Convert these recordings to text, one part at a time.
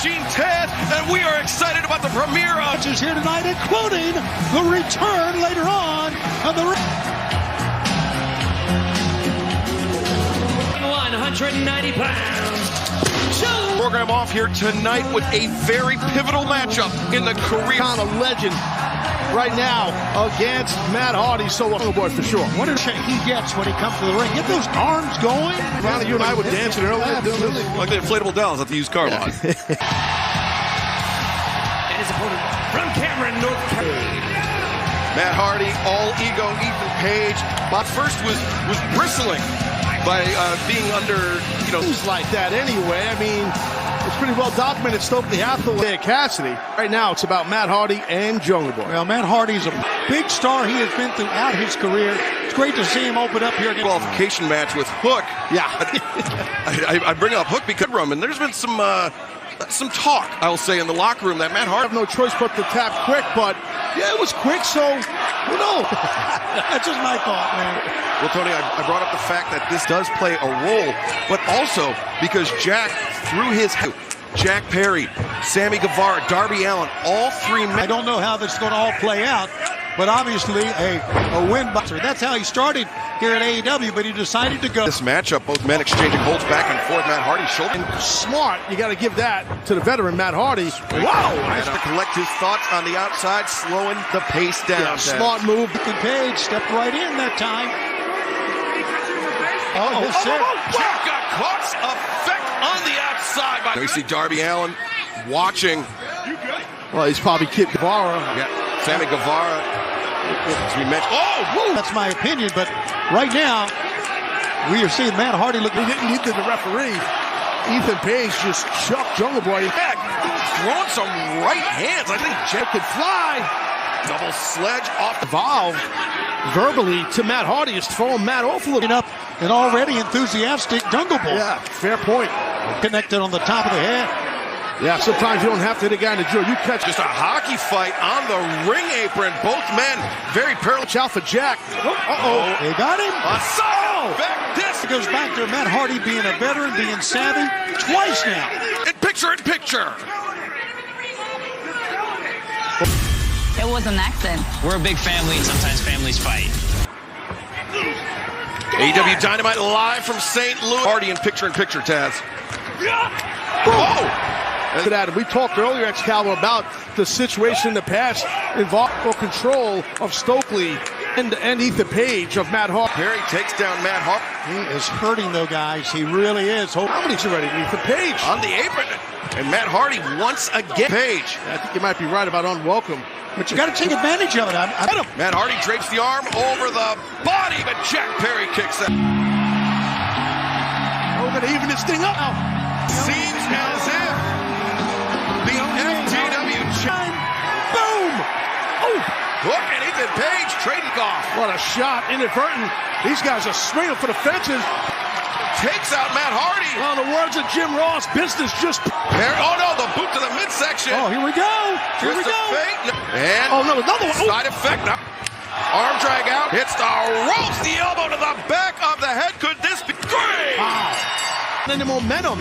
Machine Ted, and we are excited about the premiere of matches here tonight, including the return later on of the 190 pounds. program off here tonight with a very pivotal matchup in the career. Kind of legend right now against Matt Hardy. So boy for sure. What a shake he gets when he comes to the ring. Get those arms going. Ronnie, you and I were dancing earlier. Absolutely. Like the inflatable dolls at the used car lot. And his opponent from Cameron, North Carolina. Matt Hardy, all ego, Ethan Page. But first was bristling by being under, Things like that anyway. I mean, it's pretty well documented. Stokely Hathaway and Cassidy. Right now, it's about Matt Hardy and Jungle Boy. Well, Matt Hardy's a big star. He has been throughout his career. It's great to see him open up here. Qualification match with Hook. Yeah. I bring up Hook because and there's been some talk, I'll say, in the locker room that Matt Hardy have no choice but to tap quick, but yeah, it was quick, so who knows? That's just my thought, man. Well, Tony, I brought up the fact that this does play a role, but also because Jack threw his Jack Perry, Sammy Guevara, Darby Allin, all three men. I don't know how this is going to all play out, but obviously a win boxer. That's how he started here at AEW, but he decided to go. This matchup, both men exchanging holds back and forth. Matt Hardy shoulder. And smart, you got to give that to the veteran Matt Hardy. Wow! Nice to collect his thoughts on the outside, slowing the pace down. Yeah, smart move. And Page stepped right in that time. Jack got caught. Effect on the outside. You see Darby Allin watching. Well, he's probably Kid Guevara. Yeah, Sammy Guevara. As we mentioned. That's my opinion, but right now we are seeing Matt Hardy look. He didn't need the referee. Ethan Page just chucked Jungle Boy. Throwing some right hands. I think Jack could fly. Double sledge off the valve. Verbally to Matt Hardy is throwing Matt off a little. Up an already enthusiastic Jungle Boy. Yeah, fair point. Connected on the top of the head. Yeah, sometimes you don't have to hit a guy in the jaw. You catch just a hockey fight on the ring apron. Both men very perilous. Watch out for Jack. They got him. A side effect. This goes back to Matt Hardy being a veteran, being savvy twice now. In picture. It was an accident. We're a big family, and sometimes families fight. AEW Dynamite live from St. Louis. Hardy in picture, Taz. We talked earlier, Excalibur, about the situation in the past involving control of Stokely and Ethan Page of Matt Hardy. Perry takes down Matt Hardy. He is hurting, though, guys. He really is. How many's already? Ethan Page on the apron. And Matt Hardy once again. Page. I think you might be right about unwelcome. But you got to take advantage of it. Matt Hardy drapes the arm over the body, but Jack Perry kicks it. We're going to even this thing up. Seems as if the FTW boom! Hook and Ethan Page trading off. What a shot, inadvertent. These guys are swinging for the fences. Takes out Matt Hardy. Well, the words of Jim Ross, business just... Oh, no, the boot to the midsection. Oh, here we go. And another one. Side effect. Arm drag out. Hits the ropes. The elbow to the back of the head. Could this be great? Wow. And the momentum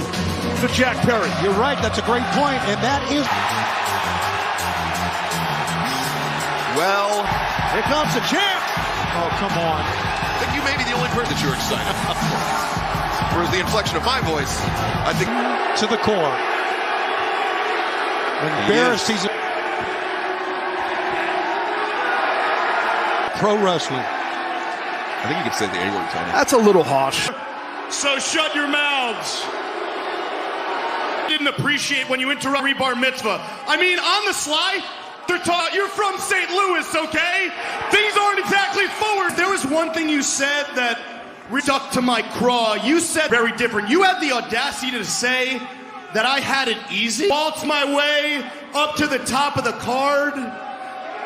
for Jack Perry. You're right. That's a great point. And that is... Well, here comes the champ. Oh, come on. I think you may be the only person that you're excited. Whereas the inflection of my voice, I think... To the core. Embarrassed. He's pro wrestling. I think you could say the A-word, Tony. That's a little harsh. So shut your mouths. Didn't appreciate when you interrupt Bar Mitzvah. I mean, on the sly, they're taught you're from St. Louis, okay? Things aren't exactly forward. There was one thing you said that stuck to my craw. You said very different. You had the audacity to say that I had it easy. Waltz my way up to the top of the card.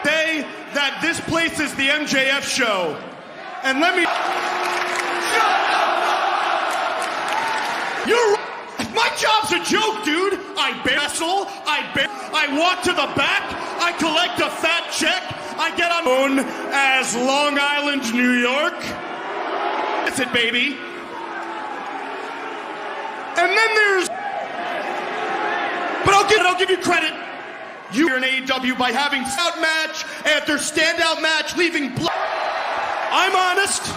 Say that this place is the MJF show. And let me... You're right. My job's a joke, dude. I wrestle. I walk to the back. I collect a fat check. I get on known as Long Island, New York. That's it, baby. And then there's But I'll give you credit. You're in AEW by having standout match after standout match, leaving blood. I'm honest.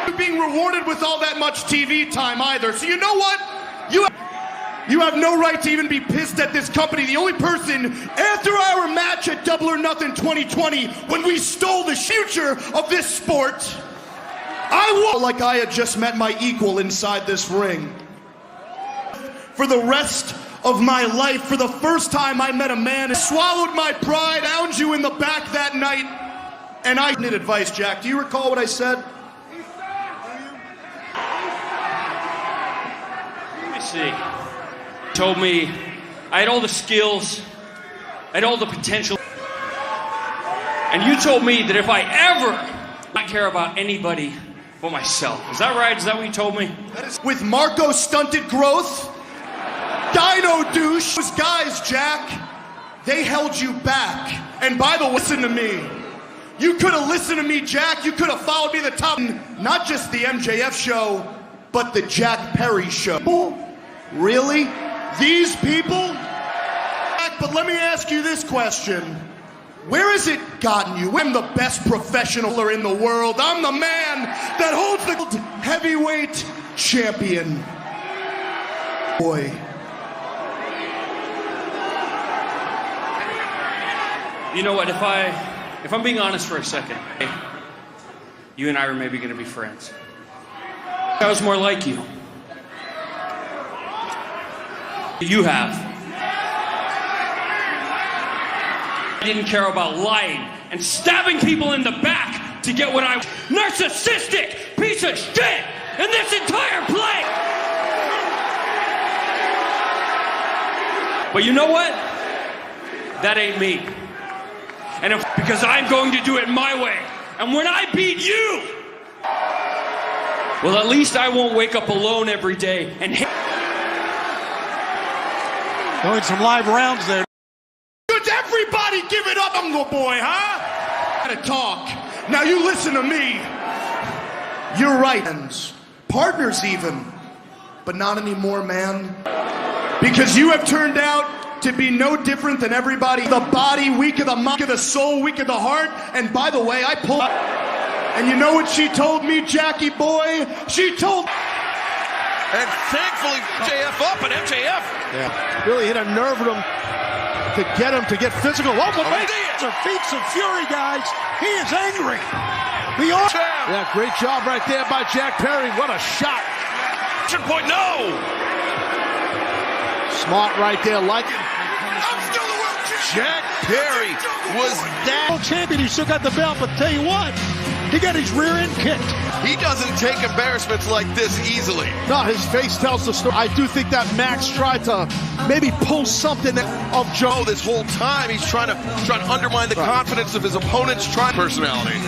You're being rewarded with all that much TV time either. So you know what? You have no right to even be pissed at this company. The only person, after our match at Double or Nothing 2020, when we stole the future of this sport, I felt like I had just met my equal inside this ring. For the rest of my life, for the first time I met a man who swallowed my pride, owned you in the back that night, and I needed advice, Jack. Do you recall what I said? Let me see. Told me I had all the skills, I had all the potential. And you told me that if I ever not care about anybody but myself. Is that right? Is that what you told me? With Marco's stunted growth, Dino douche, those guys, Jack, they held you back. And by the way, listen to me. You could have listened to me, Jack. You could have followed me to the top. Not just the MJF show, but the Jack Perry show. Really? These people? But let me ask you this question. Where has it gotten you? I'm the best professional in the world. I'm the man that holds the heavyweight champion. Boy. You know what, if I'm being honest for a second, you and I are maybe gonna be friends. I was more like you. You have. I didn't care about lying and stabbing people in the back to get what I was. Narcissistic piece of shit in this entire play. But you know what? That ain't me. And because I'm going to do it my way. And when I beat you, well, at least I won't wake up alone every day and hate. Going some live rounds there. Could everybody give it up, Uncle Boy, huh? Gotta talk. Now you listen to me. You're right. Partners even. But not anymore, man. Because you have turned out to be no different than everybody. The body, weak of the mind, weak of the soul, weak of the heart. And by the way, I pulled. And you know what she told me, Jackie boy? She told. And thankfully, MJF up, and MJF. Yeah, really hit a nerve with him to get him to get physical. Oh, These are feats of fury, guys. He is angry. Yeah, great job right there by Jack Perry. What a shot. Point, no. Smart right there, like it. I'm still the world champion. Jack Perry was that world champion. He still got the belt, but tell you what, he got his rear end kicked. He doesn't take embarrassments like this easily. No, his face tells the story. I do think that Max tried to maybe pull something of Joe. This whole time he's trying to undermine the confidence of his opponent's personality.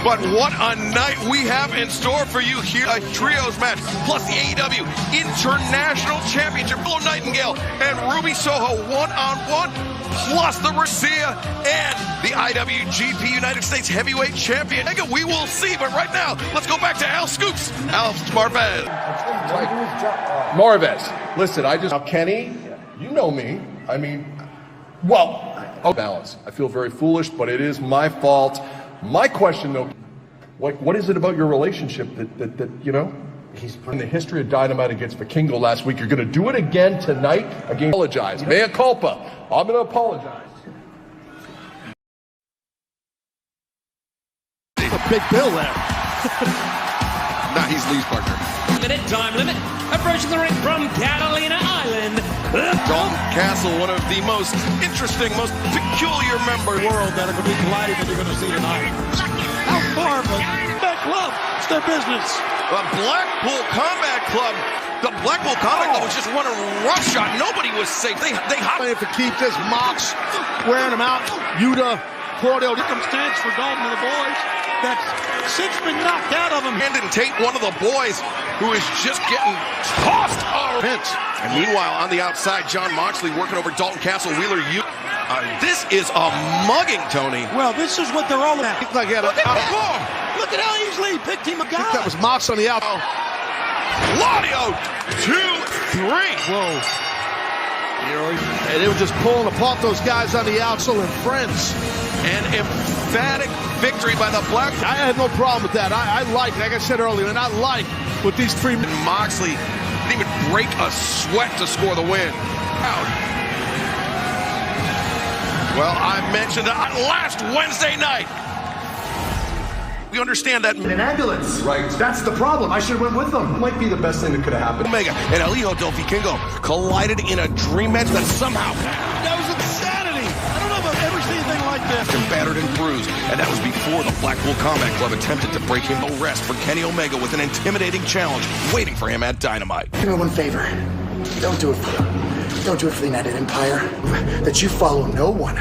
But what a night we have in store for you here. A trios match, plus the AEW International Championship. Flo Nightingale and Ruby Soho one-on-one, plus the Garcia and the IWGP United States Heavyweight Champion. We will see, but right now, let's go back to Al Scoops. Al Marvez. Marvez, listen, now Kenny, you know me. I mean, balance. I feel very foolish, but it is my fault. My question, though, what is it about your relationship that you know? He's in the history of Dynamite against Vikingo last week. You're going to do it again tonight. Again, apologize. Mea culpa. I'm going to apologize. A big bill there. Nah, he's Lee's partner. Time limit. Approaching the ring from Catalina Island. Dalton Castle, one of the most interesting, most peculiar members. World that are going to be colliding that you're going to see tonight. How far, but that club, it's their business. The Blackpool Combat Club. The Blackpool Combat Club was just running roughshod. Nobody was safe. They If it keeps this Mox wearing them out, Yuta, Cordell. Circumstance for Dalton and the boys that's since been knocked out of him. Brandon Tate, one of the boys who is just getting tossed. And meanwhile, on the outside, John Moxley working over Dalton Castle, Wheeler. This is a mugging, Tony. Well, this is what they're all about. Look at Look at how easily he picked him a guy. That was Mox on the out. Claudio, 2, 3. Whoa. And they were just pulling apart those guys on the outsole and friends. An emphatic victory by the Black. I had no problem with that. I like I said earlier, and I like with these three. Moxley didn't even break a sweat to score the win. Out. Well, I mentioned that last Wednesday night. We understand that. In an ambulance. Right. That's the problem. I should have went with them. Might be the best thing that could have happened. Omega and El Hijo del Vikingo collided in a dream match that somehow. That was insanity. I don't know if I've ever seen anything like this. Battered and bruised, and that was before the Blackpool Combat Club attempted to break him. No rest for Kenny Omega with an intimidating challenge waiting for him at Dynamite. Do me one favor. Don't do it for the United Empire. That you follow no one.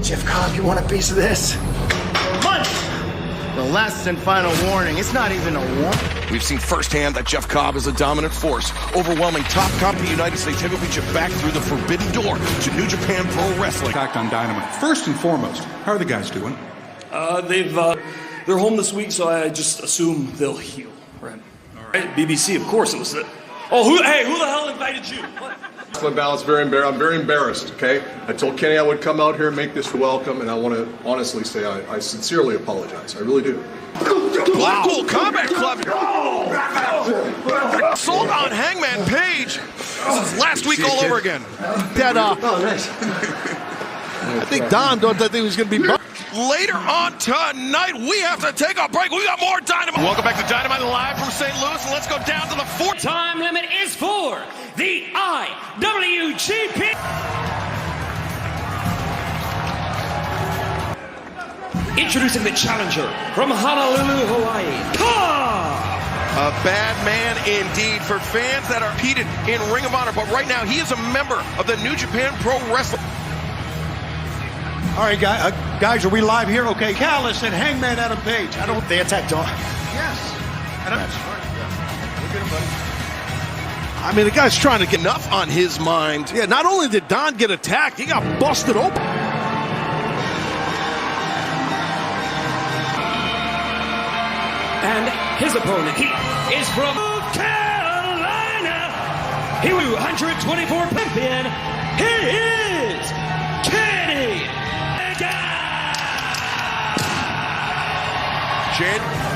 Jeff Cobb, you want a piece of this? Months! The last and final warning. It's not even a warning. We've seen firsthand that Jeff Cobb is a dominant force, overwhelming top company United States heavyweight back through the forbidden door to New Japan Pro Wrestling. Attack on Dynamite. First and foremost, how are the guys doing? They're home this week, so I just assume they'll heal. Right. All right. BBC, of course it was it. Oh, who the hell invited you? What? I'm very embarrassed, okay? I told Kenny I would come out here and make this welcome, and I want to honestly say I sincerely apologize. I really do. Blackpool Combat Club sold on Hangman Page. This is last week all over again. That, nice. I think Don thought that thing was going to be. Later on tonight, we have to take a break. We got more Dynamite. Welcome back to Dynamite live from St. Louis, and let's go down to the fourth. Time limit is for the IWGP. Introducing the challenger from Honolulu, Hawaii, Cobb! A bad man indeed for fans that are competed in Ring of Honor, but right now he is a member of the New Japan Pro Wrestling. All right, guys, are we live here? Okay, Callis and Hangman Adam Page. They attacked Dawn. Yes. I mean, the guy's trying to get Enough on his mind. Yeah, not only did Don get attacked, he got busted open. And his opponent, he is from Carolina. He was 124 champion. He is Kenny Omega.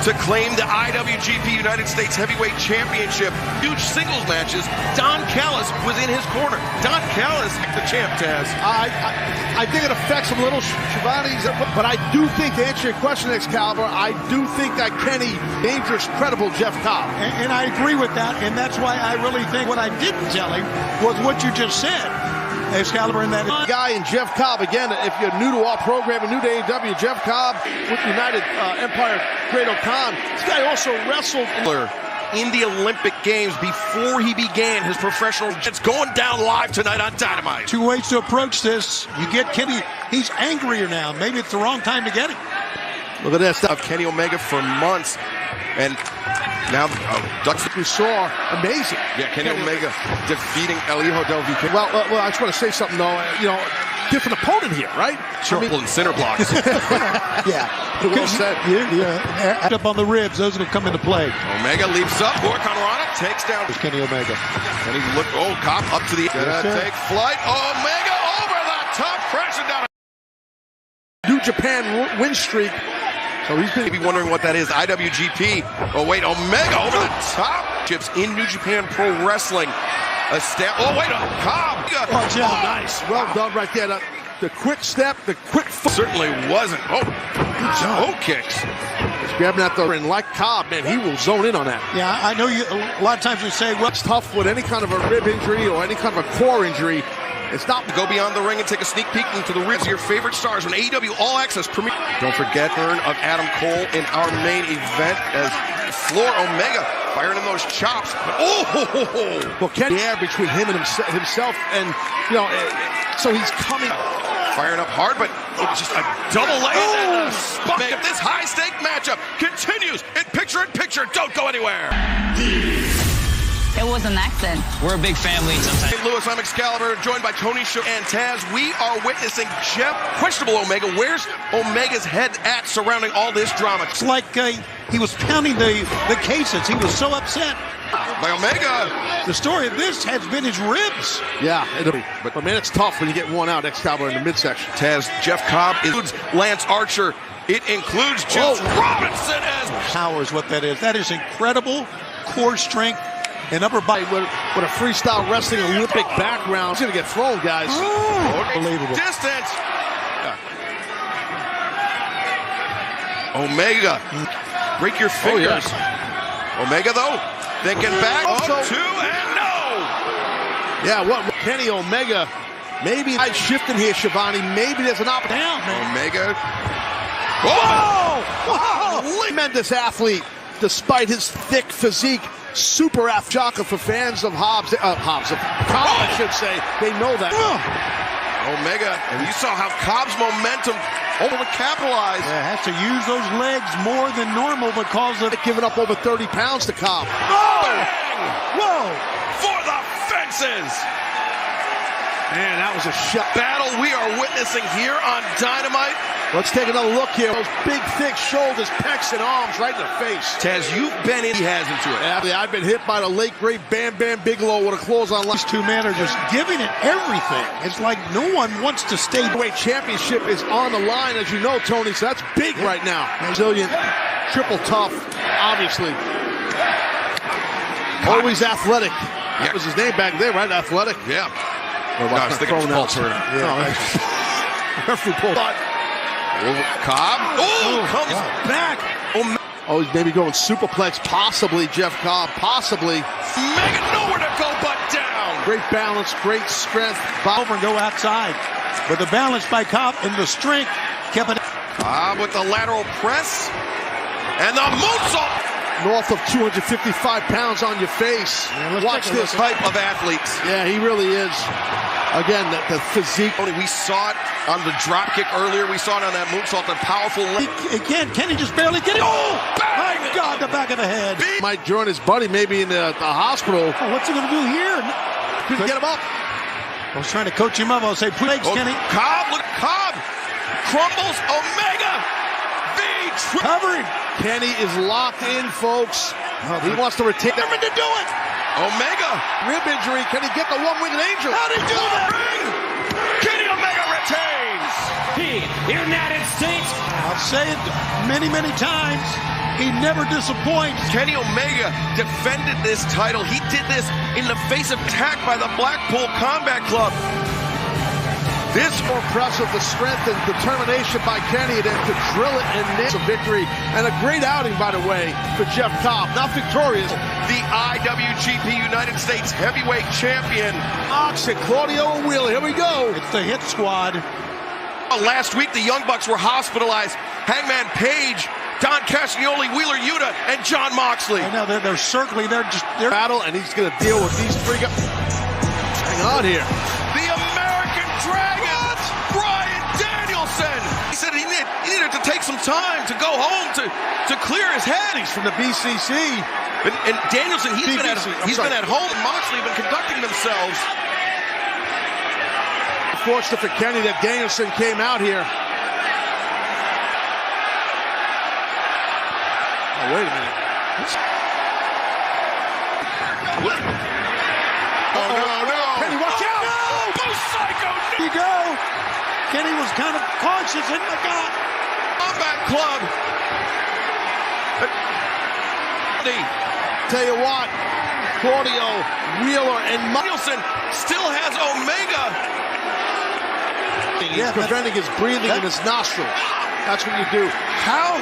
To claim the IWGP United States Heavyweight Championship. Huge singles matches. Don Callis was in his corner. Don Callis, the champ, Taz. I think it affects him a little, Shivani's, but I do think, to answer your question, Excalibur, I do think that Kenny, dangerous, credible Jeff Cobb. And I agree with that, and that's why I really think what I didn't tell him was what you just said, Excalibur, and that guy and Jeff Cobb, again, if you're new to our program and new to AEW, Jeff Cobb with United Empire, Great O'Con. This guy also wrestled in the Olympic Games before he began his professional. It's going down live tonight on Dynamite. Two ways to approach this. You get Kenny, he's angrier now. Maybe it's the wrong time to get him. Look at that stuff. Kenny Omega for months. And now, Ducks we saw, amazing. Yeah, Kenny Omega defeating El Hijo del Vikingo. Well, I just want to say something, though. Different opponent here, right? Sure, pulling center blocks. Yeah, well said. Yeah, up on the ribs, those will come into play. Omega leaps up, Hurricanrana takes down. There's Kenny Omega. And he look, Cobb up to the take flight. Omega over the top, crashing down. New Japan win streak. So he's going to be wondering what that is. IWGP. Oh, wait, Omega over the top. Chips in New Japan Pro Wrestling. Cobb. Nice. Well done right there. The quick step, the quick foot. Certainly wasn't. Toe kicks. He's grabbing at the, and like Cobb, man, he will zone in on that. Yeah, I know you. A lot of times we say, well, it's tough with any kind of a rib injury or any kind of a core injury. It's not to go beyond the ring and take a sneak peek into the ribs of your favorite stars when AEW All Access premiere. Don't forget turn of Adam Cole in our main event as Floor Omega firing in those chops. Well, Kenny, between him and himself, and so he's coming. Firing up hard, but just a double leg. If this high-stake matchup continues in picture-in-picture, don't go anywhere. It was an accident. We're a big family sometimes. St. Louis, I'm Excalibur, joined by Tony Schiavone and Taz. We are witnessing questionable Omega. Where's Omega's head at surrounding all this drama? It's like he was pounding the cases. He was so upset. by Omega. The story of this has been his ribs. Yeah, but man, it's tough when you get one out, Excalibur, in the midsection. Taz, Jeff Cobb includes Lance Archer. It includes Juice Robinson as Power is what that is. That is incredible core strength and upper body. With a freestyle wrestling Olympic background, he's gonna get thrown, guys. Unbelievable. Distance. Omega, break your fingers. Omega, though, thinking back. Two and no. Yeah, what Kenny Omega? Maybe I shifting here, Shivani. Maybe there's an opportunity. Omega. Whoa! Whoa! Tremendous athlete, despite his thick physique. Super chocolate for fans of Cobb, I should say. They know that. Omega, and you saw how Cobb's momentum over to capitalize. Yeah, has to use those legs more than normal because of giving up over 30 pounds to Cobb. Bang! Whoa! For the fences. Man, that was a shot. Battle we are witnessing here on Dynamite. Let's take another look here. Those big, thick shoulders, pecs, and arms right in the face. Taz, you've been in. He has into it. Yeah, I've been hit by the late, great Bam Bam Bigelow with a clothesline. These two men are just giving it everything. It's like no one wants to stay. Heavyweight championship is on the line, as you know, Tony, so that's big right now. Brazilian, triple tough, obviously. Always athletic. That was his name back there, right? Athletic. Yeah. I was thinking it was Paul Turner. Referee pulled. Cobb. Comes back. Oh, he's maybe going superplex. Possibly Jeff Cobb. Possibly. Omega nowhere to go but down. Great balance. Great strength. Over and go outside. But the balance by Cobb and the strength kept it. Cobb with the lateral press. And the moonsault. North of 255 pounds on your face. Yeah, watch this type of athletes. Yeah, he really is. Again, the physique. We saw it on the drop kick earlier. We saw it on that moonsault, the powerful leg. Again, Kenny just barely get it. Oh, my God, the back of the head. Might join his buddy maybe in the hospital. Oh, what's he going to do here? Couldn't get him up. I was trying to coach him up. I was saying, please, Kenny. Cobb, look, Cobb crumbles. Omega. Covering. Kenny is locked in, folks. He wants to retain. Determined to do it. Omega. Rib injury. Can he get the one-winged angel? How'd he do that? Kenny Omega retains. United States. I'll say it many, many times. He never disappoints. Kenny Omega defended this title. He did this in the face of attack by the Blackpool Combat Club. This more impressive, the strength and determination by Kenny then to drill it and nail a victory. And a great outing, by the way, for Jeff Cobb. Not victorious. The IWGP United States Heavyweight Champion. Ox and Claudio and Wheeler. Here we go. It's the hit squad. Last week, the Young Bucks were hospitalized. Hangman Page, Don Castagnoli, Wheeler Yuta, and John Moxley. I know, they're circling. They're battle, and he's going to deal with these three guys. Hang on here. The American Dragon, Bryan Danielson. He said he needed to take some time to go home to clear his head. He's from the BCC. And Danielson, he's been at home. And Moxley have been conducting themselves. Fortunate for Kenny that Danielson came out here. Oh, wait a minute. Oh, no. Kenny, watch out! No! Psycho! There you go. Kenny was kind of cautious. Oh, my God. Combat Club. Tell you what, Claudio, Wheeler, and Danielson still has Omega. He's preventing his breathing in his nostrils. That's what you do. How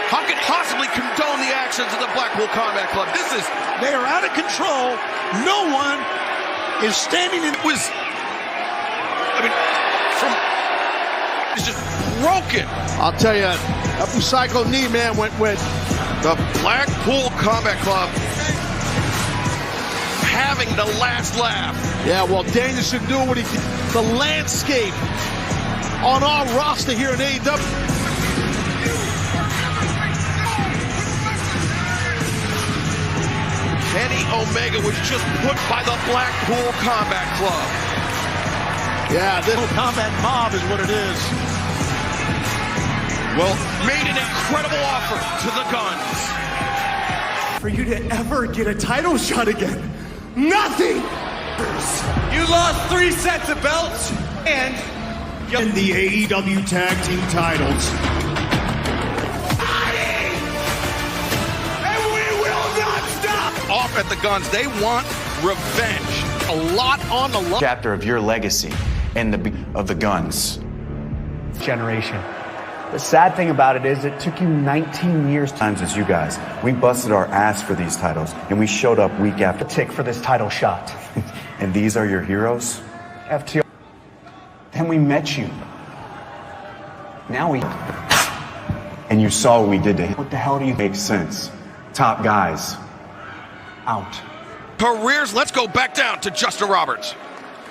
can you possibly condone the actions of the Blackpool Combat Club? They are out of control. No one is standing in. It's just broken. I'll tell you, that Psycho knee, man, went with the Blackpool Combat Club having the last laugh. Yeah, well, Danielson knew what he did. The landscape on our roster here in AEW. Kenny Omega was just put by the Blackpool Combat Club. Yeah, this combat mob is what it is. Well, made an incredible offer to the Guns. for you to ever get a title shot again. Nothing! You lost 3 sets of belts and in the AEW Tag Team titles. And we will not stop! Off at the guns. They want revenge. A lot on the line. Chapter of your legacy and of the guns. Generation. The sad thing about it is it took you 19 years. Times as you guys, we busted our ass for these titles, and we showed up week after. Tick for this title shot. And these are your heroes? FTR. Then we met you. Now we. And you saw what we did to him. What the hell do you think? Makes sense. Top guys. Out. Careers, let's go back down to Justin Roberts.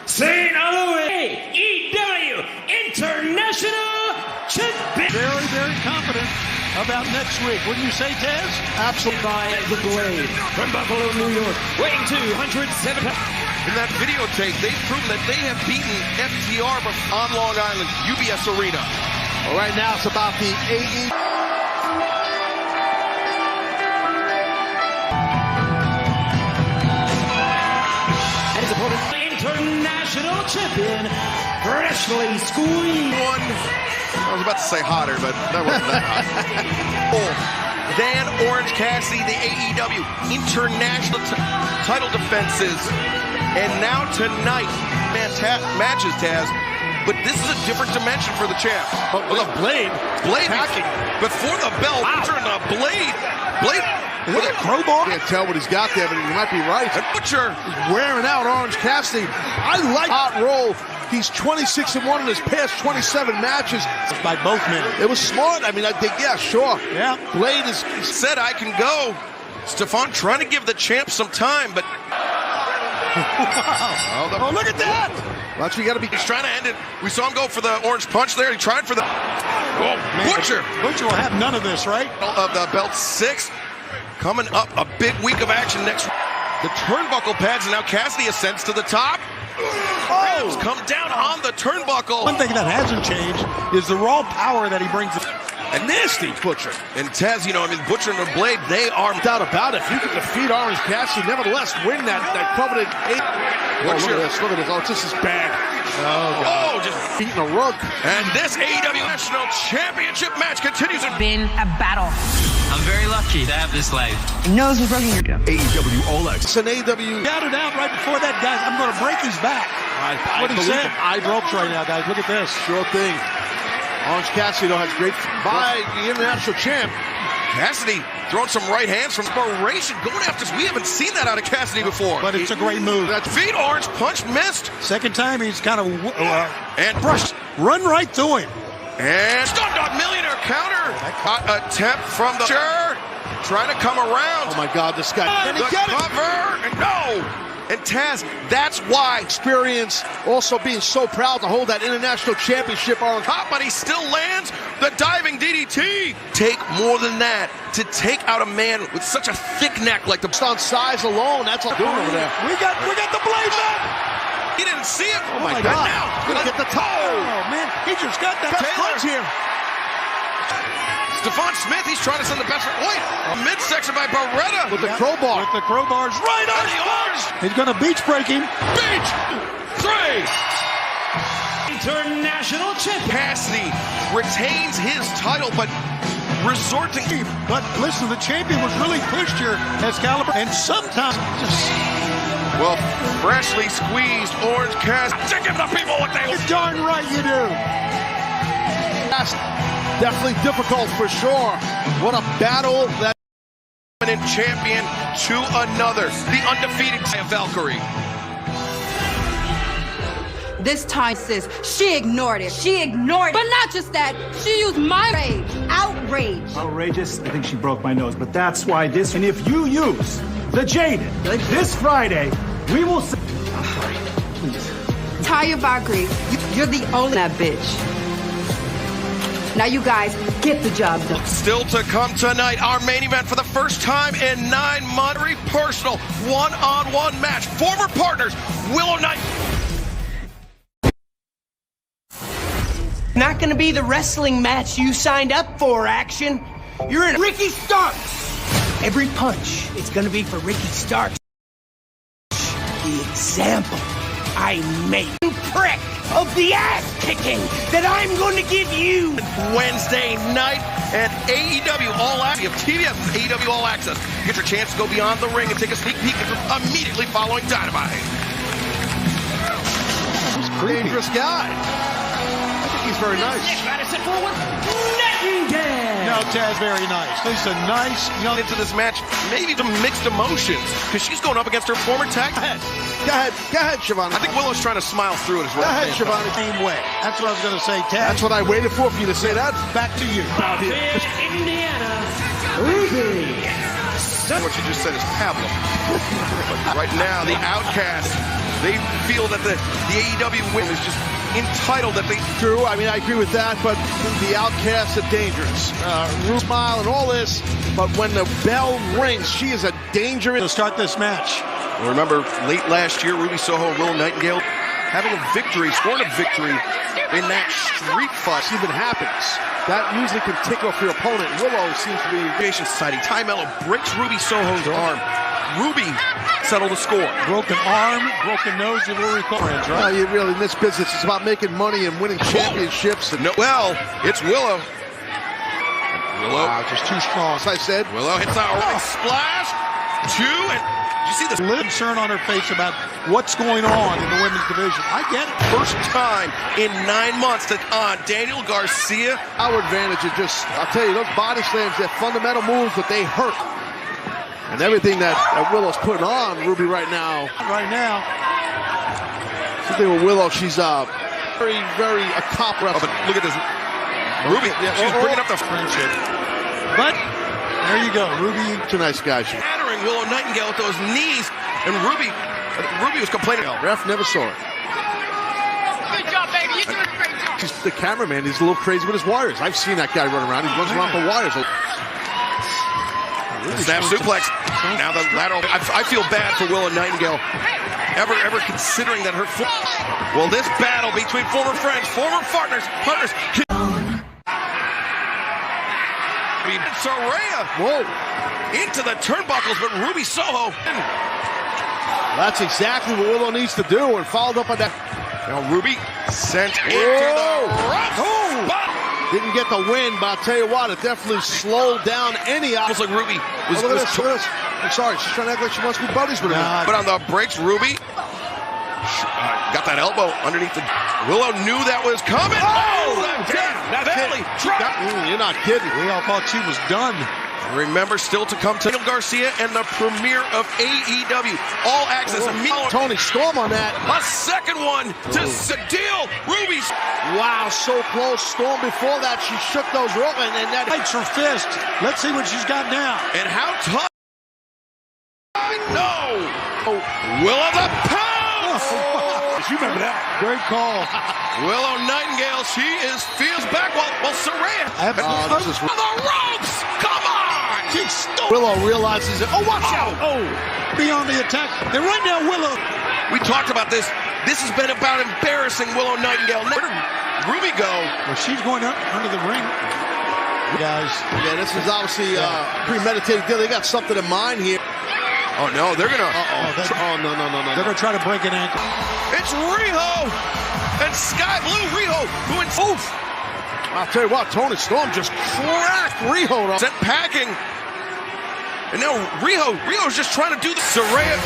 St. Louis AEW International Champion. Very, very confident about next week. Wouldn't you say, Taz? Absolutely. By the Blade from Buffalo, New York, weighing 207 pounds. In that videotape, they've proven that they have beaten FTR on Long Island, UBS Arena. Well, right now it's about the AEW. And his opponent, international champion, freshly squeezed. I was about to say hotter, but that wasn't that hot. Than Orange Cassidy, the AEW international title defenses. And now tonight, matches, Taz. But this is a different dimension for the champ. But with a Blade attacking. Before the bell, turn the Blade. With a crowbar? Can't tell what he's got there, but you might be right. And Butcher He's wearing out Orange Cassidy. I like hot roll. He's 26-1 in his past 27 matches. By both men. It was smart. I mean, I think, yeah, sure. Yeah. Blade is said, I can go. Stefan trying to give the champ some time, but... Oh, look at that! That's what you got to be. He's trying to end it. We saw him go for the orange punch there. He tried for the... Butcher! Butcher will have none of this, right? Of the belt 6. Coming up, a big week of action next week. The turnbuckle pads, and now Cassidy ascends to the top. Rams come down on the turnbuckle. One thing that hasn't changed is the raw power that he brings. A nasty Butcher. And Taz, you know, I mean, Butcher and the Blade, they are... Doubt about it. If you can defeat Orange Cassidy, nevertheless win that coveted 8. Butcher. Look at this. Oh, this is bad. Oh, just beating a rug. And this AEW National Championship match continues. Been a battle. I'm very lucky to have this life. Nose was broken. AEW All Access. It's an AEW. Shouted out right before that, guys. I'm going to break his back. What he said. Ropes right now, guys. Look at this. Sure thing. Orange Cassidy, though, has great by the international champ. Cassidy throwing some right hands from inspiration, going after us. We haven't seen that out of Cassidy before. But it's a great move. That feet orange punch missed. Second time he's kind of and brushed. Run right through him. And Stun Dog Millionaire counter. Attempt from the trying to come around. Oh my God, this guy. And he got cover. And no. And Taz, that's why experience, also being so proud to hold that international championship on top, but he still lands the diving DDT. Take more than that to take out a man with such a thick neck like the on size alone. That's all doing over there. We got the Blade back. He didn't see it. Oh my God! Now, gonna get the top. Oh man, he just got that punch here. Stephon Smith, he's trying to send the best. Wait, a midsection by Beretta with the crowbar. With the crowbars right on the arms. He's going to beach break him. Beach 3. International champion. Cassidy retains his title, but resorting. But listen, the champion was really pushed here, Excalibur, and sometimes just. Well, freshly squeezed Orange Cassidy to give the people what they want. You're darn right you do. That's definitely difficult for sure. What a battle that champion to another, the undefeated Valkyrie. This time, sis, she ignored it. But not just that, she used my rage. Outrage. Outrageous? I think she broke my nose, but that's why this. And if you use the Jaded this Friday, we will. Please. Taya Valkyrie, you're the only that bitch. Now you guys get the job done. Still to come tonight, our main event for the first time in 9 months. Very personal one-on-one match. Former partners, Willow Knight. Not gonna be the wrestling match you signed up for, Action. You're in Ricky Starks. Every punch, it's gonna be for Ricky Starks. The example I made. You prick of the ass kicking that I'm going to give you. Wednesday night at AEW All Access. You have TBS AEW All Access. Get your chance to go beyond the ring and take a sneak peek immediately following Dynamite. He's a dangerous guy. I think he's very nice. Madison forward. No, Taz, very nice. He's a nice young. Into this match, maybe some mixed emotions because she's going up against her former tag. Go ahead, Shivani. I think Willow's trying to smile through it as well. Go ahead, Shivani. Same way. That's what I was going to say, Taz. That's what I waited for you to say that. Back to you. Indiana. Ruby. What you just said is Pablo. Right now, the Outcasts, they feel that the AEW win is just entitled that they... True, I mean, I agree with that, but the Outcasts are dangerous. Ruby Smile and all this, but when the bell rings, she is a dangerous... To start this match. Remember, late last year, Ruby Soho and Willow Nightingale having a victory, scoring a victory in that street fight. Even happens. That usually can tick off your opponent. Willow seems to be... Creation Society. Ty Mello breaks Ruby Soho's arm. Ruby settled the score. Broken arm, broken nose, you will recall. Right? You really, in this business, it's about making money and winning championships. And no, well, it's Willow. Wow, just too strong. As I said, Willow hits a running splash. Two, and you see this concern on her face about what's going on in the women's division. I get it. First time in 9 months that Daniel Garcia. Our advantage is just, I'll tell you, those body slams, they're fundamental moves, but they hurt. And everything that Willow's putting on Ruby right now. Something with Willow, she's very, very accomplished. Oh, but look at this. Ruby, she's bringing up the friendship. But there you go, Ruby. She's a nice guy. Battering Willow Nightingale with those knees, and Ruby was complaining. Ref never saw it. Good job, baby. You're doing a great job. He's the cameraman. He's a little crazy with his wires. I've seen that guy run around. He runs around for wires. Snap suplex. Now the lateral. I feel bad for Willow Nightingale. Ever considering that her foot. Well, this battle between former friends, former partners. Saraya. Whoa. Into the turnbuckles, but Ruby Soho. That's exactly what Willow needs to do, and followed up on that. Now Ruby sent into the rough spot. Didn't get the win, but I'll tell you what, it definitely slowed down any... Almost like Ruby was... look at this. I'm sorry, she's trying to act like she wants to be buddies with him. But on the brakes, Ruby got that elbow underneath the... Willow knew that was coming. Oh, belly drop. You're not kidding. We all thought she was done. Remember, still to come, Daniel Garcia and the premiere of AEW All Access. Tony Storm on that. A second one to Sadil Ruby. Wow, so close. Storm before that, she shook those ropes and that bites her fist. Let's see what she's got now. And how tough. No. Willow the pounce. You remember that? Great call. Willow Nightingale, she feels back while Saraya. This is the ropes. Come on. Willow realizes it. Oh, watch out. Oh, beyond the attack. And right now, Willow. We talked about this. This has been about embarrassing Willow Nightingale. Where did Ruby go? Well, she's going up under the ring. Guys. Yeah, this is obviously premeditated deal. They got something in mind here. Oh, no, they're going to... no. They're going to try to break an ankle. It's Riho and Sky Blue Riho who oof. I'll tell you what, Tony Storm just cracked Riho. Sent packing. And now Riho's just trying to do the Saraya.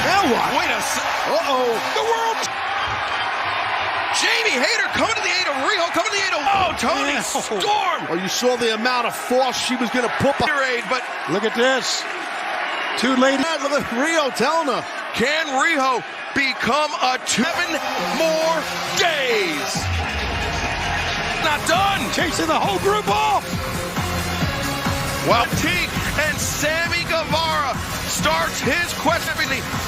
Now what? Wait a second. The world. Jamie Hayter coming to the aid of Riho, coming to the aid of Tony Storm. Oh, you saw the amount of force she was going to put behind. But look at this. Two ladies. Look at Riho telling her. Can Riho become a 7 more days? Not done. Chasing the whole group off. While Teague and Sammy Guevara starts his quest,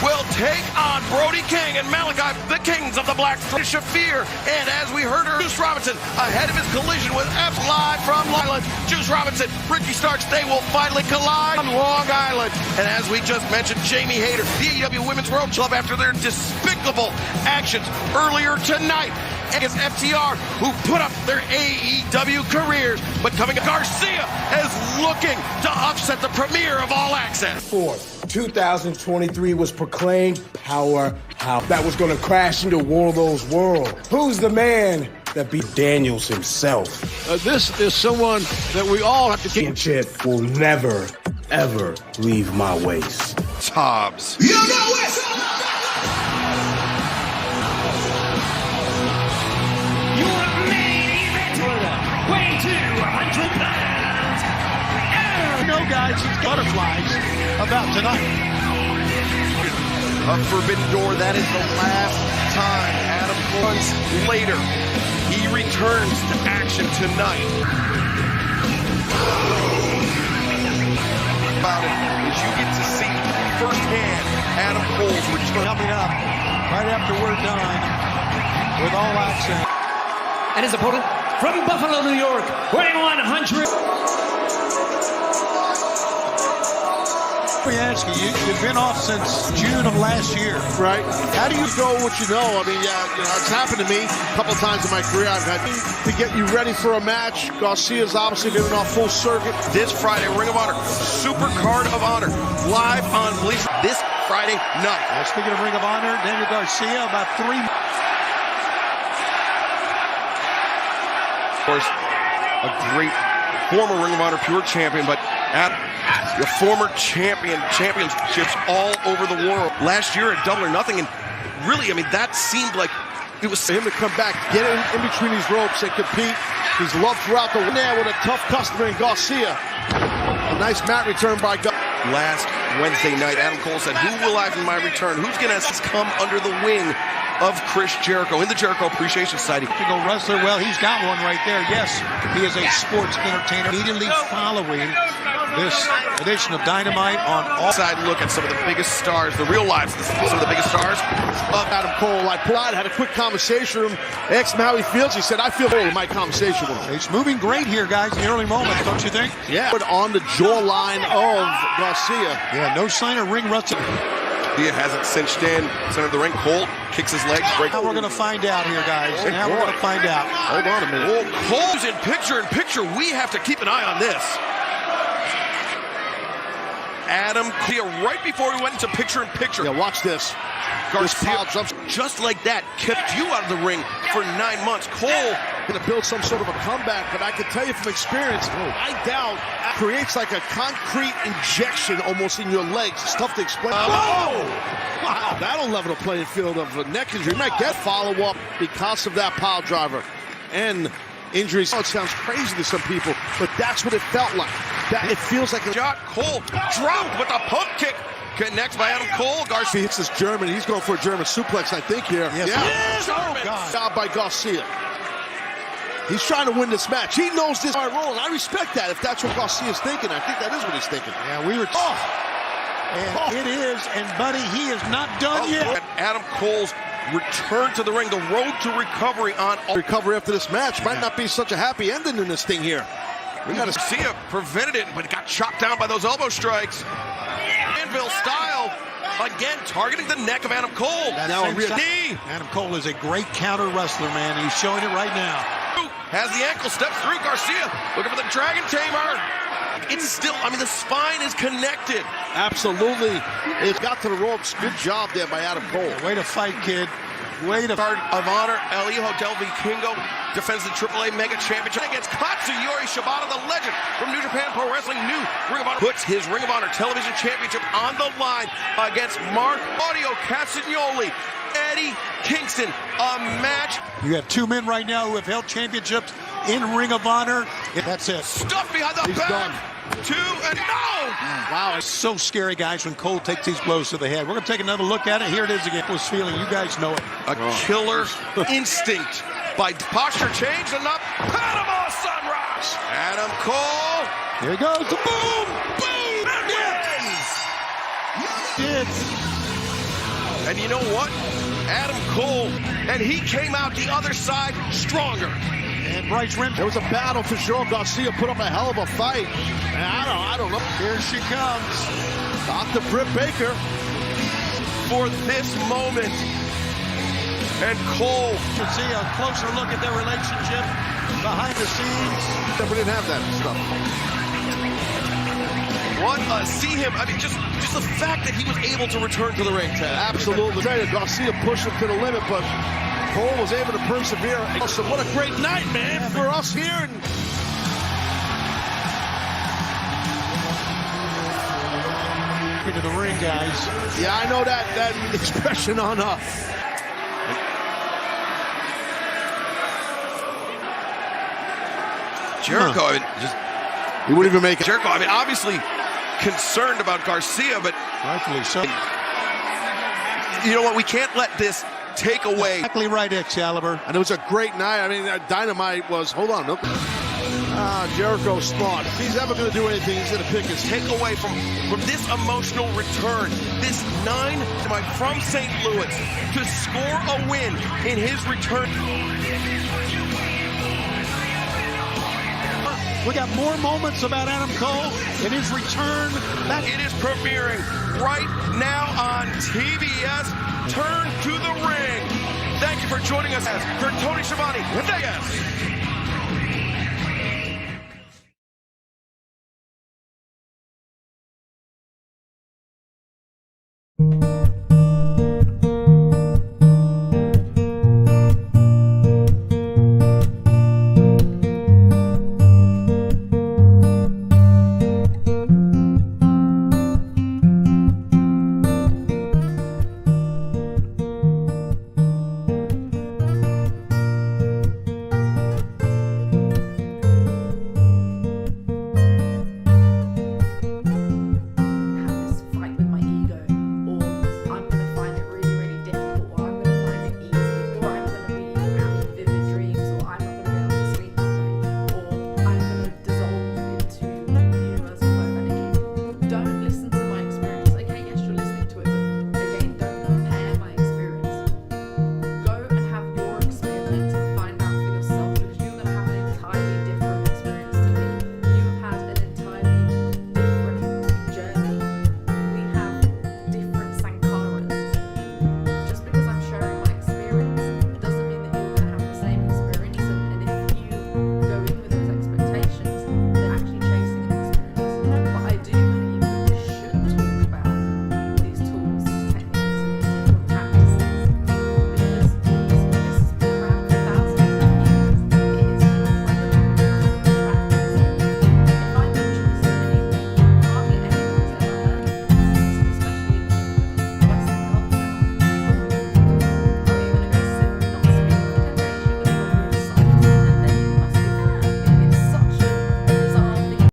will take on Brody King and Malachi, the kings of the Black Shafir. And as we heard her, Juice Robinson ahead of his collision with F live from Long Island. Juice Robinson, Ricky Starks, they will finally collide on Long Island. And as we just mentioned, Jamie Hayter, the AEW Women's World Club, after their despicable actions earlier tonight, against FTR, who put up their AEW careers. But coming up, Garcia is looking to upset the premiere of All Access. 2023 was proclaimed powerhouse that was going to crash into Warlord's world. Who's the man that beat Daniels himself? This is someone that we all have to keep. Championship will never, ever leave my waist. Hobbs. You know it! Your main event winner, weighing 200 pounds. You know, guys, he's butterflies about tonight. A forbidden door. That is the last time Adam Cole. Later, he returns to action tonight. About it is you get to see firsthand Adam Cole's return. Coming up right after we're done with All Access. And his opponent from Buffalo, New York, weighing 100. Let me ask you, you've been off since June of last year. Right. How do you go what you know? I mean, it's happened to me a couple of times in my career. I've had to get you ready for a match. Garcia's obviously been off full circuit. This Friday, Ring of Honor, Super Card of Honor, live on Bleacher this Friday night. Speaking of Ring of Honor, Daniel Garcia, about 3. Of course, a great former Ring of Honor Pure Champion, but the former championships all over the world. Last year at Double or Nothing, and really, I mean, that seemed like it was for him to come back, get in between these ropes and compete. He's loved throughout the there with a tough customer in Garcia. A nice mat return by Garcia. Last Wednesday night, Adam Cole said, "Who will I in my return? Who's going to come under the wing of Chris Jericho in the Jericho Appreciation Society?" To go wrestler, well, he's got one right there. Yes, he is a sports entertainer. Immediately following this edition of Dynamite on all side, look at some of the biggest stars, the real lives, some of the biggest stars of Adam Cole. Like Pride had a quick conversation with him, asked him how he feels. He said, "I feel old in my conversation with him." It's moving great here, guys, in the early moments, don't you think? Yeah. On the jawline of Garcia. Yeah, no sign of ring rust. He has it cinched in, center of the ring. Cole kicks his legs. Now we're going to find out here, guys. Now we're going to find out. Hold on a minute. Oh, Cole's in picture. We have to keep an eye on this. Adam Cole, right before he went into picture-in-picture. Yeah, watch this. Garcia jumps just like that, kept you out of the ring for 9 months. Cole going to build some sort of a comeback, but I can tell you from experience, I doubt it creates like a concrete injection almost in your legs. It's tough to explain. Whoa! Wow, that'll level the playing field of a neck injury. You might get follow-up because of that pile driver. And injuries. Oh, it sounds crazy to some people, but that's what it felt like. It feels like a shot. Cole dropped with a pump kick. Connects by Adam Cole. Garcia hits this German. He's going for a German suplex, I think, here. Yes. Yeah. Oh, God. Job by Garcia. He's trying to win this match. He knows this by rolling. I respect that if that's what Garcia's thinking. I think that is what he's thinking. Yeah, we were. And it is, and buddy, he is not done yet. Adam Cole's return to the ring, the road to recovery on recovery after this match might not be such a happy ending in this thing here. We got to see it, prevented it, but it got chopped down by those elbow strikes. Anvil style, again targeting the neck of Adam Cole. Now a real knee. Adam Cole is a great counter wrestler, man. He's showing it right now. Has the ankle, steps through. Garcia looking for the Dragon Tamer. It's still, I mean, the spine is connected. Absolutely. It's got to the ropes. Good job there by Adam Cole. Way to fight, kid. Way to Card of Honor. El Hijo del Vikingo defends the AAA Mega Championship against Katsuyori Shibata, the legend from New Japan Pro Wrestling. New Ring of Honor puts his Ring of Honor Television Championship on the line against Mark Audio Castagnoli. Eddie Kingston, a match. You have two men right now who have held championships in Ring of Honor. That's it. Stuff behind the back. Done. 2 and no! Wow, it's so scary, guys, when Cole takes these blows to the head. We're going to take another look at it. Here it is again. Was feeling. You guys know it. A killer instinct by posture change and up. Panama Sunrise. Adam Cole. Here he goes. The boom! Boom! Yes. And you know what? Adam Cole, and he came out the other side stronger. And Bryce Remsburg. There was a battle for sure. Garcia put up a hell of a fight. And I don't know. Here she comes. Dr. Britt Baker. For this moment. and Cole. You can see a closer look at their relationship behind the scenes. Never didn't have that stuff. See him, I mean, just the fact that he was able to return to the ring, Ted. Absolutely. Garcia pushed him to the limit, but Cole was able to persevere. So what a great night, man, for us here. Into the ring, guys. Yeah, I know that expression on Jericho, I mean, he wouldn't even make it. Jericho, I mean, obviously concerned about Garcia, but rightfully so. You know what? We can't let this take away. Exactly right, Excalibur. And it was a great night. I mean, Dynamite was. Hold on. Nope. Jericho's smart. If he's ever going to do anything, he's going to pick his takeaway from this emotional return. This 9 from St. Louis to score a win in his return. We got more moments about Adam Cole in his return. It is premiering right now on TBS. Turn to the ring. Thank you for joining us for Tony Schiavone. Vegas.